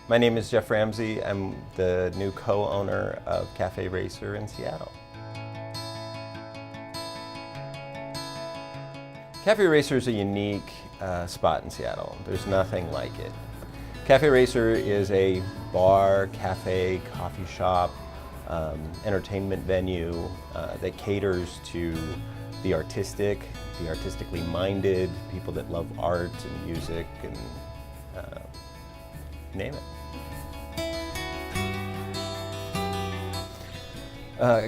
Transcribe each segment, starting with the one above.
My name is Jeff Ramsey. I'm the new co-owner of Cafe Racer in Seattle. Cafe Racer is a unique spot in Seattle. There's nothing like it. Cafe Racer is a bar, cafe, coffee shop, entertainment venue that caters to the artistically minded, people that love art and music and name it.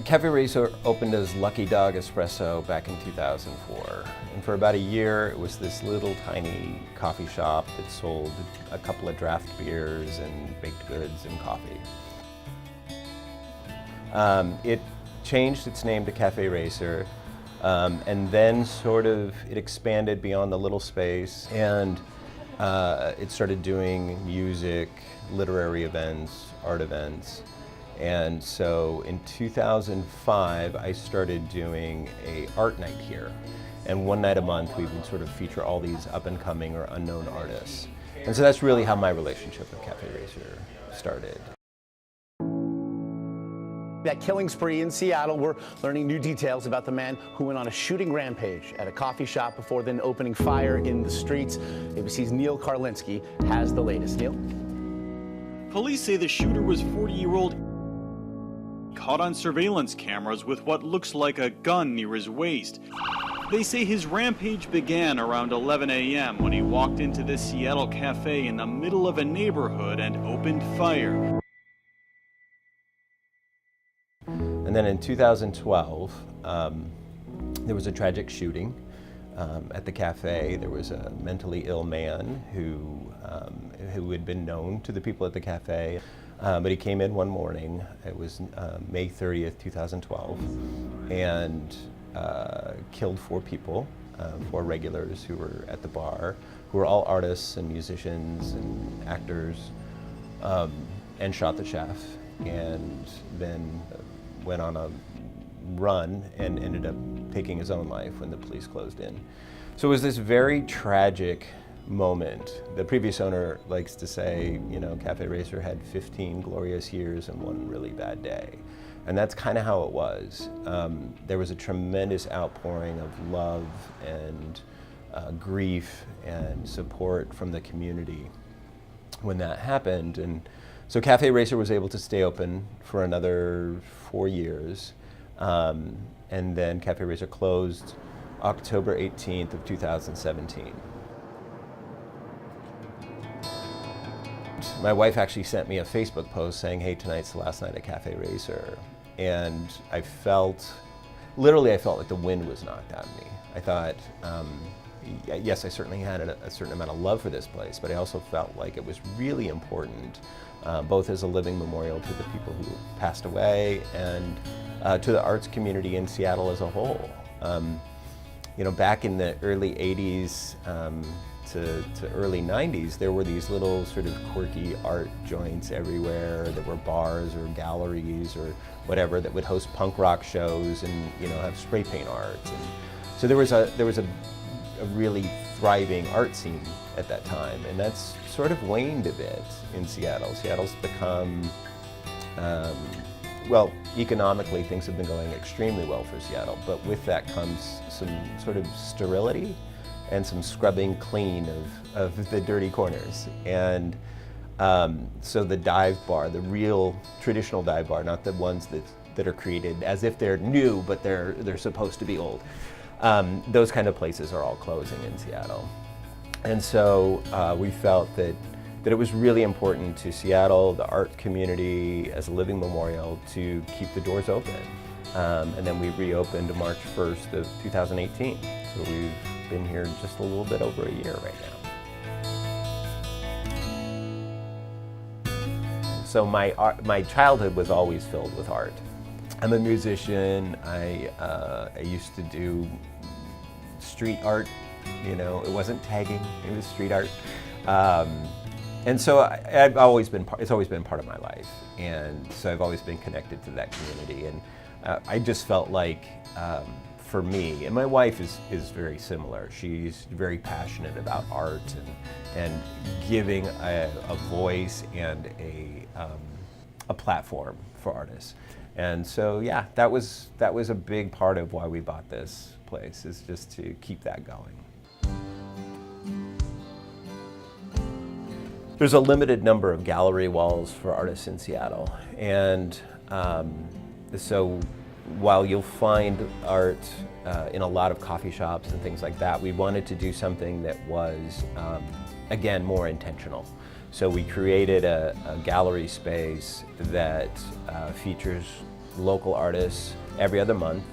Cafe Racer opened as Lucky Dog Espresso back in 2004. And for about a year, it was this little tiny coffee shop that sold a couple of draft beers and baked goods and coffee. It changed its name to Cafe Racer, and then it expanded beyond the little space, and it started doing music, literary events, art events. And so in 2005, I started doing an art night here. And one night a month, we would sort of feature all these up-and-coming or unknown artists. And so that's really how my relationship with Cafe Racer started. That killing spree in Seattle, we're learning new details about the man who went on a shooting rampage at a coffee shop before then opening fire in the streets. ABC's Neil Karlinski has the latest. Neil? Police say the shooter was 40-year-old, caught on surveillance cameras with what looks like a gun near his waist. They say his rampage began around 11 a.m. when he walked into this Seattle cafe in the middle of a neighborhood and opened fire. And then in 2012, there was a tragic shooting at the cafe. There was a mentally ill man who had been known to the people at the cafe, but he came in one morning. It was May 30th, 2012, and killed 4 people, 4 regulars who were at the bar, who were all artists and musicians and actors, and shot the chef, and then went on a run and ended up taking his own life when the police closed in. So it was this very tragic moment. The previous owner likes to say, you know, Cafe Racer had 15 glorious years and 1 really bad day. And that's kind of how it was. There was a tremendous outpouring of love and grief and support from the community when that happened. And so Cafe Racer was able to stay open for another 4 years. And then Cafe Racer closed October 18th of 2017. My wife actually sent me a Facebook post saying, hey, tonight's the last night at Cafe Racer. And I felt like the wind was knocked out of me. I thought, yes, I certainly had a certain amount of love for this place, but I also felt like it was really important, both as a living memorial to the people who passed away and to the arts community in Seattle as a whole. You know, back in the early 80s to early 90s, there were these little sort of quirky art joints everywhere. There were bars or galleries or whatever that would host punk rock shows and, you know, have spray paint art. And so there was a really thriving art scene at that time, and that's sort of waned a bit in Seattle. Seattle's become, well, economically things have been going extremely well for Seattle, but with that comes some sort of sterility and some scrubbing clean of the dirty corners. And so the dive bar, the real traditional dive bar, not the ones that are created as if they're new, but they're supposed to be old. Those kind of places are all closing in Seattle. And so we felt that it was really important to Seattle, the art community, as a living memorial, to keep the doors open. And then we reopened March 1st of 2018. So we've been here just a little bit over a year right now. So my childhood was always filled with art. I'm a musician. I used to do street art. You know, it wasn't tagging; it was street art. And so it's always been part of my life, and so I've always been connected to that community. And I just felt like for me, and my wife is very similar. She's very passionate about art and giving a voice and a platform for artists. And so yeah, that was a big part of why we bought this place, is just to keep that going. There's a limited number of gallery walls for artists in Seattle, and so while you'll find art in a lot of coffee shops and things like that, we wanted to do something that was, again, more intentional. So we created a gallery space that features local artists every other month,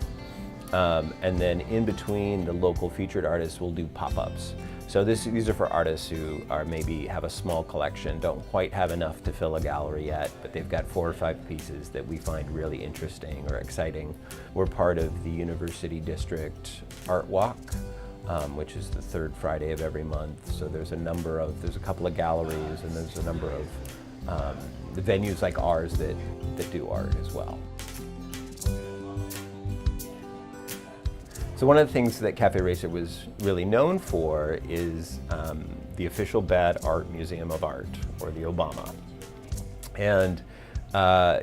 and then in between the local featured artists, we'll do pop-ups. So these are for artists who are maybe have a small collection, don't quite have enough to fill a gallery yet, but they've got 4 or 5 pieces that we find really interesting or exciting. We're part of the University District Art Walk, which is the 3rd Friday of every month. So there's a couple of galleries, and there's a number of the venues like ours that do art as well. So one of the things that Cafe Racer was really known for is the official Bad Art Museum of Art, or the Obama. And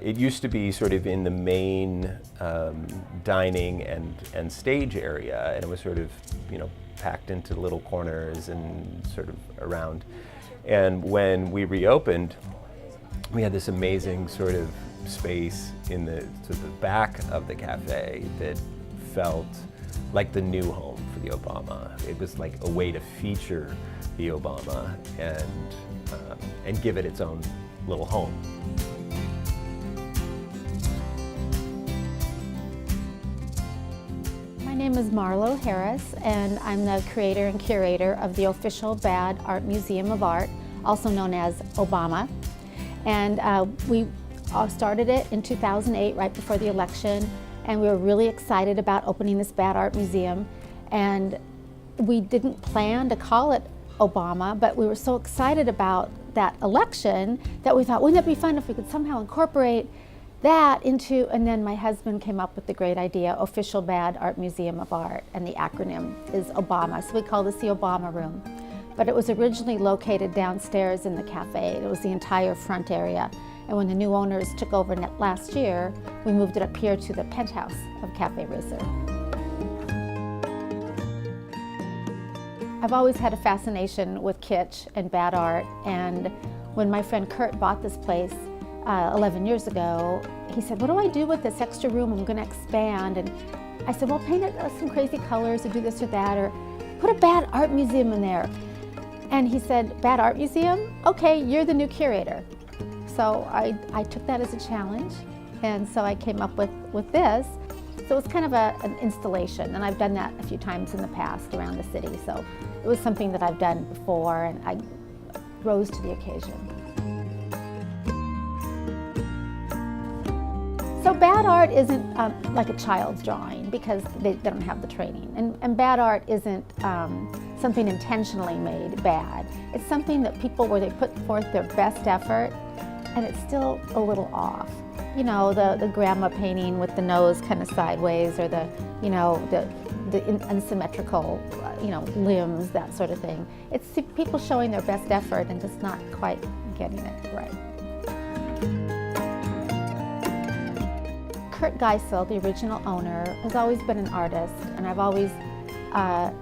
it used to be sort of in the main dining and stage area, and it was sort of, packed into little corners and sort of around. And when we reopened, we had this amazing sort of space in the back of the cafe that felt like the new home for the Obama. It was like a way to feature the Obama and give it its own little home. My name is Marlo Harris, and I'm the creator and curator of the official Bad Art Museum of Art, also known as Obama. And we started it in 2008, right before the election. And we were really excited about opening this Bad Art Museum. And we didn't plan to call it Obama, but we were so excited about that election that we thought, wouldn't it be fun if we could somehow incorporate that into, and then my husband came up with the great idea, Official Bad Art Museum of Art, and the acronym is Obama. So we call this the Obama Room. But it was originally located downstairs in the cafe. It was the entire front area. And when the new owners took over last year, we moved it up here to the penthouse of Cafe Racer. I've always had a fascination with kitsch and bad art, and when my friend Kurt bought this place 11 years ago, he said, what do I do with this extra room? I'm going to expand. And I said, well, paint it some crazy colors, or do this or that, or put a bad art museum in there. And he said, bad art museum? Okay, you're the new curator. So I took that as a challenge, and so I came up with this. So it's kind of an installation, and I've done that a few times in the past around the city. So it was something that I've done before, and I rose to the occasion. So bad art isn't like a child's drawing, because they don't have the training. And bad art isn't something intentionally made bad. It's something that people, where they put forth their best effort, and it's still a little off. You know, the grandma painting with the nose kind of sideways, or the unsymmetrical, limbs, that sort of thing. It's people showing their best effort and just not quite getting it right. Kurt Geisel, the original owner, has always been an artist, and I've always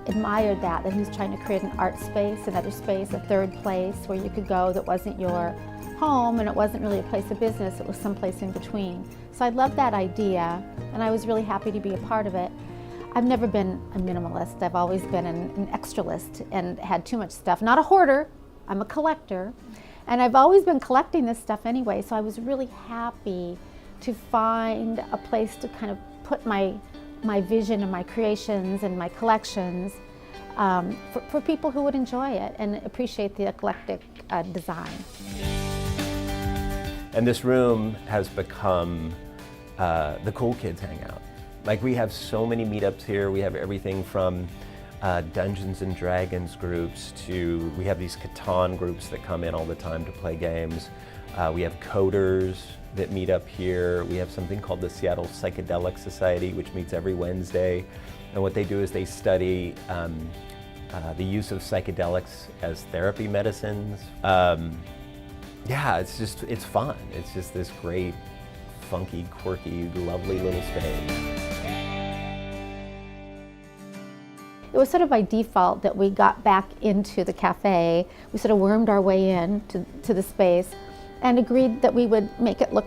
admired that he was trying to create an art space, another space, a third place where you could go that wasn't your home, and it wasn't really a place of business, it was someplace in between. So I loved that idea, and I was really happy to be a part of it. I've never been a minimalist. I've always been an extralist and had too much stuff. Not a hoarder, I'm a collector. And I've always been collecting this stuff anyway, so I was really happy to find a place to kind of put my vision and my creations and my collections for people who would enjoy it and appreciate the eclectic design. And this room has become the cool kids hangout. Like, we have so many meetups here. We have everything from Dungeons and Dragons groups we have these Catan groups that come in all the time to play games. We have coders that meet up here. We have something called the Seattle Psychedelic Society, which meets every Wednesday. And what they do is they study the use of psychedelics as therapy medicines. Yeah, it's fun. It's just this great, funky, quirky, lovely little space. It was sort of by default that we got back into the cafe. We sort of wormed our way in to the space and agreed that we would make it look,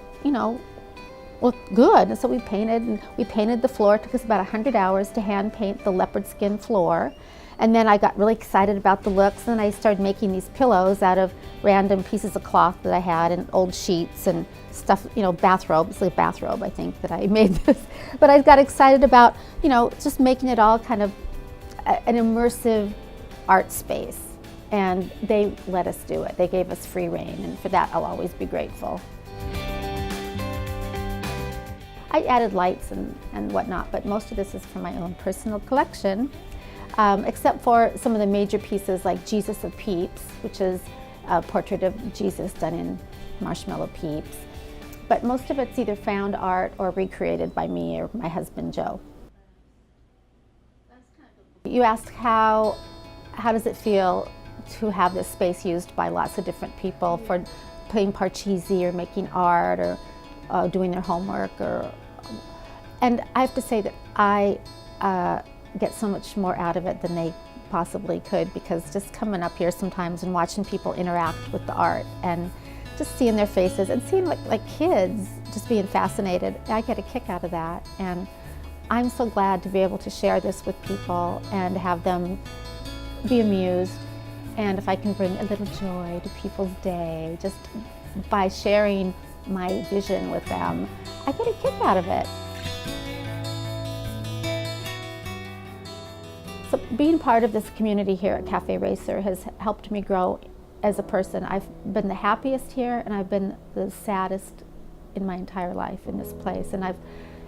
look good. And so we painted the floor. It took us about 100 hours to hand paint the leopard skin floor. And then I got really excited about the looks, and I started making these pillows out of random pieces of cloth that I had and old sheets and stuff, bathrobe. It's like a bathrobe, I think, that I made this. But I got excited about, just making it all kind of an immersive art space, and they let us do it. They gave us free rein, and for that I'll always be grateful. I added lights and whatnot, but most of this is from my own personal collection, except for some of the major pieces like Jesus of Peeps, which is a portrait of Jesus done in marshmallow peeps. But most of it's either found art or recreated by me or my husband, Joe. You asked how does it feel to have this space used by lots of different people for playing parcheesi or making art or doing their homework, and I have to say that I get so much more out of it than they possibly could, because just coming up here sometimes and watching people interact with the art and just seeing their faces and seeing like kids just being fascinated, I get a kick out of that. And I'm so glad to be able to share this with people and have them be amused. And if I can bring a little joy to people's day just by sharing my vision with them, I get a kick out of it. So being part of this community here at Cafe Racer has helped me grow as a person. I've been the happiest here, and I've been the saddest in my entire life in this place. And I've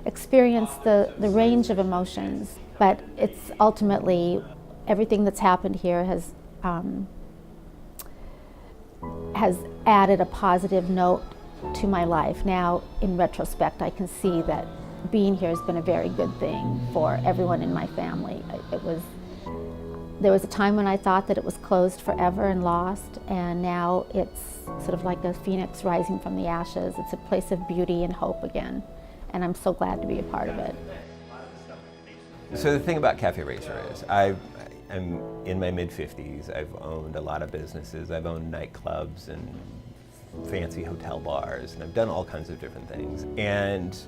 experienced the range of emotions, but it's ultimately everything that's happened here has added a positive note to my life. Now, in retrospect, I can see that being here has been a very good thing for everyone in my family. There was a time when I thought that it was closed forever and lost, and now it's sort of like a phoenix rising from the ashes. It's a place of beauty and hope again. And I'm so glad to be a part of it. So the thing about Cafe Racer is I'm in my mid-50s. I've owned a lot of businesses. I've owned nightclubs and fancy hotel bars, and I've done all kinds of different things. And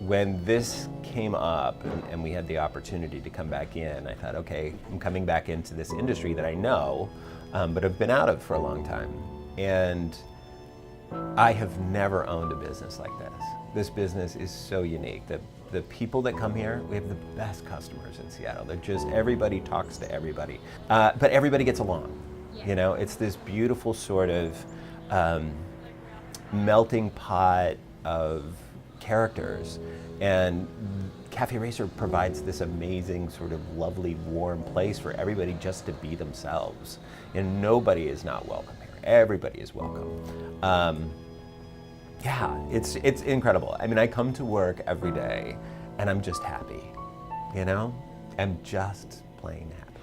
when this came up and we had the opportunity to come back in, I thought, okay, I'm coming back into this industry that I know, but have been out of for a long time. And I have never owned a business like this. This business is so unique. The people that come here, we have the best customers in Seattle. They're just, everybody talks to everybody. But everybody gets along. It's this beautiful sort of melting pot of characters. And Cafe Racer provides this amazing sort of lovely, warm place for everybody just to be themselves. And nobody is not welcome here. Everybody is welcome. Yeah, it's incredible. I mean, I come to work every day and I'm just happy, I'm just plain happy.